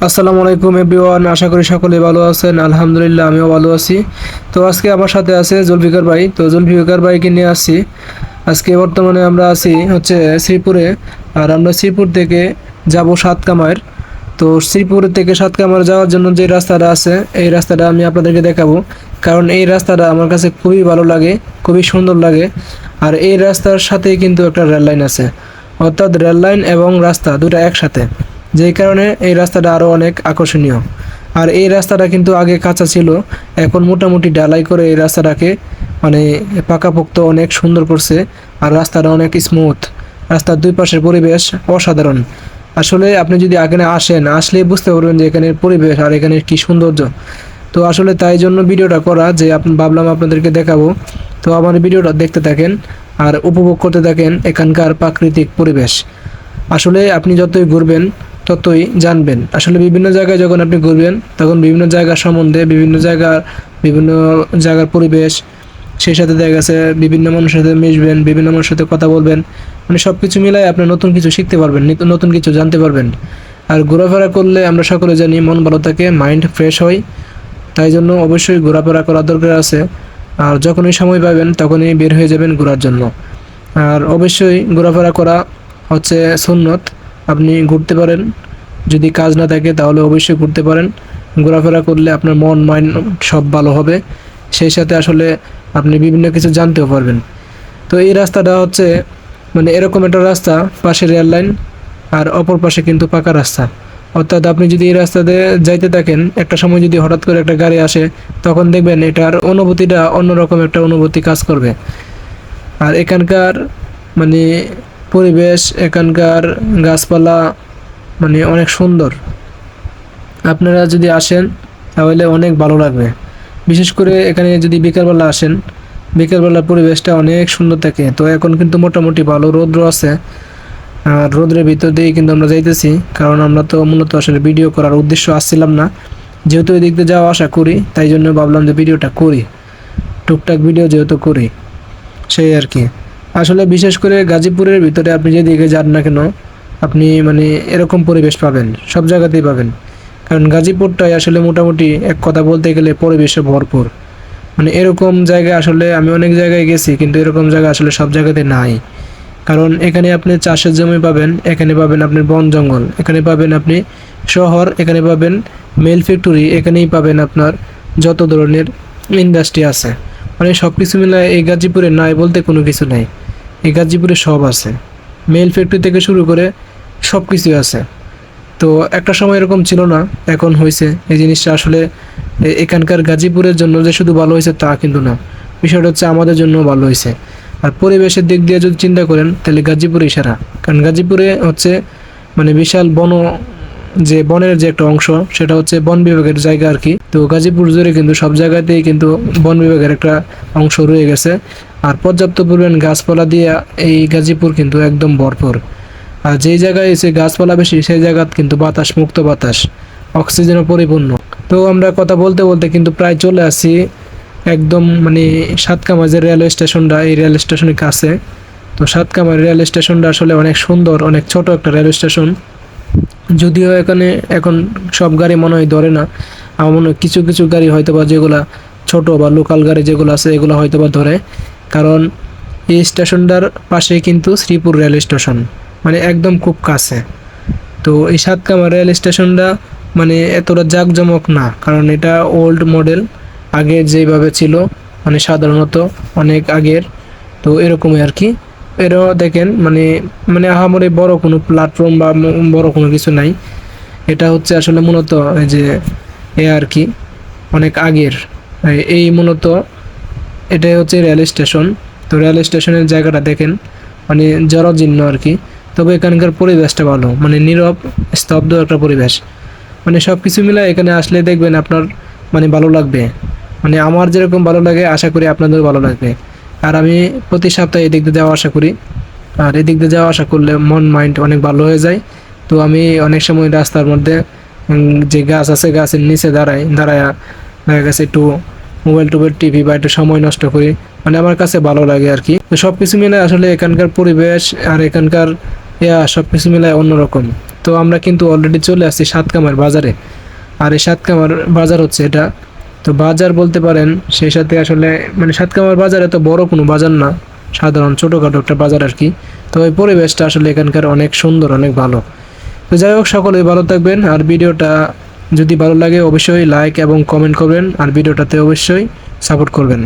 আসসালামু আলাইকুম এভরিওয়ান, আশা করি সকলে ভালো আছেন। আলহামদুলিল্লাহ আমিও ভালো আছি। তো আজকে আমার সাথে আছে জুলফিকার ভাই। তো জুলফিকার ভাইকে নিয়ে আসছি। আজকে বর্তমানে আমরা আছি হচ্ছে শ্রীপুরে। আর আমরা শ্রীপুর থেকে যাব সাতকামার। তো শ্রীপুর থেকে সাতকামার যাওয়ার জন্য যে রাস্তাটা আছে এই রাস্তাটা আমি আপনাদেরকে দেখাবো। কারণ এই রাস্তাটা আমার কাছে খুবই ভালো লাগে, খুবই সুন্দর লাগে। আর এই রাস্তার সাথেই কিন্তু একটা রেল লাইন আছে, অর্থাৎ রেল লাইন এবং রাস্তা দুটো একসাথে, যেই কারণে এই রাস্তাটা আরও অনেক আকর্ষণীয়। আর এই রাস্তাটা কিন্তু আগে কাঁচা ছিল, এখন মোটামুটি ঢালাই করে এই রাস্তাটাকে মানে পাকাপোক্ত অনেক সুন্দর করছে। আর রাস্তাটা অনেক স্মুথ, রাস্তার দুই পাশের পরিবেশ অসাধারণ। আসলে আপনি যদি এখানে আসলেই বুঝতে পারবেন যে এখানের পরিবেশ আর এখানের কি সৌন্দর্য। তো আসলে তাই জন্য ভিডিওটা করা, যে ভাবলাম আপনাদেরকে দেখাবো। তো আমার ভিডিওটা দেখতে থাকেন আর উপভোগ করতে থাকেন এখানকার প্রাকৃতিক পরিবেশ। আসলে আপনি যতই ঘুরবেন ততই জানবেন। আসলে বিভিন্ন জায়গায় যখন আপনি ঘুরবেন তখন বিভিন্ন জায়গা সম্বন্ধে, বিভিন্ন জায়গার পরিবেশ, সেই সাথে দেখা গেছে বিভিন্ন মানুষের সাথে মিশবেন, বিভিন্ন মানুষের সাথে কথা বলবেন, মানে সব কিছু মিলাই আপনি নতুন কিছু শিখতে পারবেন, নতুন কিছু জানতে পারবেন। আর ঘোরাফেরা করলে আমরা সকলে জানি মন ভালো থাকে, মাইন্ড ফ্রেশ হয়। তাই জন্য অবশ্যই ঘোরাফেরা করার দরকার আছে। আর যখনই সময় পাবেন তখনই বের হয়ে যাবেন ঘোরার জন্য। আর অবশ্যই ঘোরাফেরা করা হচ্ছে সুন্নত। আপনি ঘুরতে পারেন, যদি কাজ না থাকে তাহলে অবশ্যই ঘুরতে পারেন। ঘোরাফেরা করলে আপনার মন মাইন্ড সব ভালো হবে, সেই সাথে আসলে আপনি বিভিন্ন কিছু জানতেও পারবেন। তো এই রাস্তাটা হচ্ছে মানে এরকম একটা রাস্তা, পাশে রেল লাইন আর অপর পাশে কিন্তু পাকা রাস্তা। অর্থাৎ আপনি যদি এই রাস্তাতে যাইতে থাকেন, একটা সময় যদি হঠাৎ করে একটা গাড়ি আসে তখন দেখবেন এটার অনুভূতিটা অন্যরকম একটা অনুভূতি কাজ করবে। আর এখানকার মানে পরিবেশ, এখানকার গাছপালা মানে অনেক সুন্দর। আপনারা যদি আসেন তাহলে অনেক ভালো লাগবে। বিশেষ করে এখানে যদি বিকালবেলা আসেন, বিকালবেলার পরিবেশটা অনেক সুন্দর থাকে। তো এখন কিন্তু মোটামুটি ভালো রৌদ্র আছে। আর রৌদ্রের ভিতর দিয়েই কিন্তু আমরা যাইতেছি, কারণ আমরা তো মূলত আসলে ভিডিও করার উদ্দেশ্য আসছিলাম না। যেহেতু এই দিক দিয়ে যাওয়া আসা করি তাই জন্য ভাবলাম যে ভিডিওটা করি, টুকটাক ভিডিও যেহেতু করি সেই আর কি। আসলে বিশেষ করে গাজীপুরের ভিতরে আপনি যেদিকে যান না কেন আপনি মানে এরকম পরিবেশ পাবেন, সব জায়গাতেই পাবেন। কারণ গাজীপুরটাই আসলে মোটামুটি এক কথা বলতে গেলে পরিবেশে ভরপুর। মানে এরকম জায়গায় আসলে আমি অনেক জায়গায় গেছি, কিন্তু এরকম জায়গা আসলে সব জায়গাতে নাই। কারণ এখানে আপনি চাষের জমি পাবেন, এখানে পাবেন আপনি বন জঙ্গল, এখানে পাবেন আপনি শহর, এখানে পাবেন মেল ফ্যাক্টরি, এখানেই পাবেন আপনার যত ধরনের ইন্ডাস্ট্রি আছে। মানে সব কিছু মিলায় এই গাজীপুরে নাই বলতে কোনো কিছু নাই। এই গাজীপুরে সব আছে, মেল ফ্যাক্টরি থেকে শুরু করে সব কিছুই আছে। তো একটা সময় এরকম ছিল না, এখন হয়েছে এই জিনিসটা। আসলে এখানকার গাজীপুরের জন্য যে শুধু ভালো হয়েছে তা কিন্তু না, বিষয়টা হচ্ছে আমাদের জন্য ভালো হয়েছে। আর পরিবেশের দিক দিয়ে যদি চিন্তা করেন তাহলে গাজীপুরেই সেরা। কারণ গাজীপুরে হচ্ছে মানে বিশাল যে বনের যে একটা অংশ, সেটা হচ্ছে বন বিভাগের জায়গা আর কি। তো গাজীপুর জুড়ে কিন্তু সব জায়গাতেই কিন্তু বন বিভাগের একটা অংশ রয়ে গেছে। আর পর্যাপ্ত পরিমাণ গাছপালা দিয়ে এই গাজীপুর কিন্তু একদম ভরপুর। আর যেই জায়গায় এসে গাছপালা বেশি সেই জায়গা কিন্তু বাতাস, মুক্ত বাতাস, অক্সিজেনও পরিপূর্ণ। তো আমরা কথা বলতে বলতে কিন্তু প্রায় চলে আসি একদম মানে সাতকামার যে রেলওয়ে স্টেশনটা, এই রেল স্টেশনের কাছে। তো সাতকামার রেল স্টেশনটা আসলে অনেক সুন্দর, অনেক ছোট একটা রেল স্টেশন। যদিও এখানে এখন সব গাড়ি মনে হয় ধরে না, আমার মনে হয় কিছু কিছু গাড়ি হয়তো বা যেগুলা ছোট বা লোকাল গাড়ি যেগুলো আছে এগুলো হয়তো বা ধরে। কারণ এই স্টেশনটার পাশে কিন্তু শ্রীপুর রেল স্টেশন, মানে একদম খুব কাছে। তো এই সাতকামার রেল স্টেশনটা মানে এতটা জাঁকজমক না, কারণ এটা ওল্ড মডেল, আগে যেভাবে ছিল মানে সাধারণত অনেক আগের। তো এরকমই আর কি। এরও দেখেন মানে মানে আহামরি বড় কোনো প্ল্যাটফর্ম বা বড় কোনো কিছু নাই। এটা হচ্ছে আসলে মূলত এই যে আর কি অনেক আগের। এই মূলত এটাই হচ্ছে রেল স্টেশন। তো রেল স্টেশনের জায়গাটা দেখেন মানে জরাজীর্ণ আর কি। তবে এখানকার পরিবেশটা ভালো, মানে নীরব স্তব্ধ একটা পরিবেশ। মানে সব কিছু মিলে এখানে আসলে দেখবেন আপনার মানে ভালো লাগবে। মানে আমার যেরকম ভালো লাগে আশা করি আপনাদেরও ভালো লাগবে। আর আমি প্রতি সপ্তাহে এদিক দিয়ে যাওয়া আশা করি। আর এদিক দিয়ে যাওয়া আশা করলে মন মাইন্ড অনেক ভালো হয়ে যায়। তো আমি অনেক সময় রাস্তার মধ্যে যে গাছ আছে গাছের নিচে দাঁড়ায় দেখা গেছে একটু মোবাইল টোবাইল টিভি বা একটু সময় নষ্ট করি, মানে আমার কাছে ভালো লাগে আর কি। তো সব কিছু মিলে আসলে এখানকার পরিবেশ আর এখানকার সব কিছু মিলে অন্যরকম। তো আমরা কিন্তু অলরেডি চলে আসছি সাতকামার বাজারে। আর এই সাতকামার বাজার হচ্ছে এটা, তো বাজার বলতে পারেন, সেই সাথে আসলে মানে সাতকামার বাজার এত বড় কোনো বাজার না, সাধারণ ছোটোখাটো একটা বাজার আর কি। তো এই পরিবেশটা আসলে এখানকার অনেক সুন্দর, অনেক ভালো। তো যাই হোক, সকলেই ভালো থাকবেন। আর ভিডিওটা যদি ভালো লাগে অবশ্যই লাইক এবং কমেন্ট করবেন, আর ভিডিওটাতে অবশ্যই সাপোর্ট করবেন।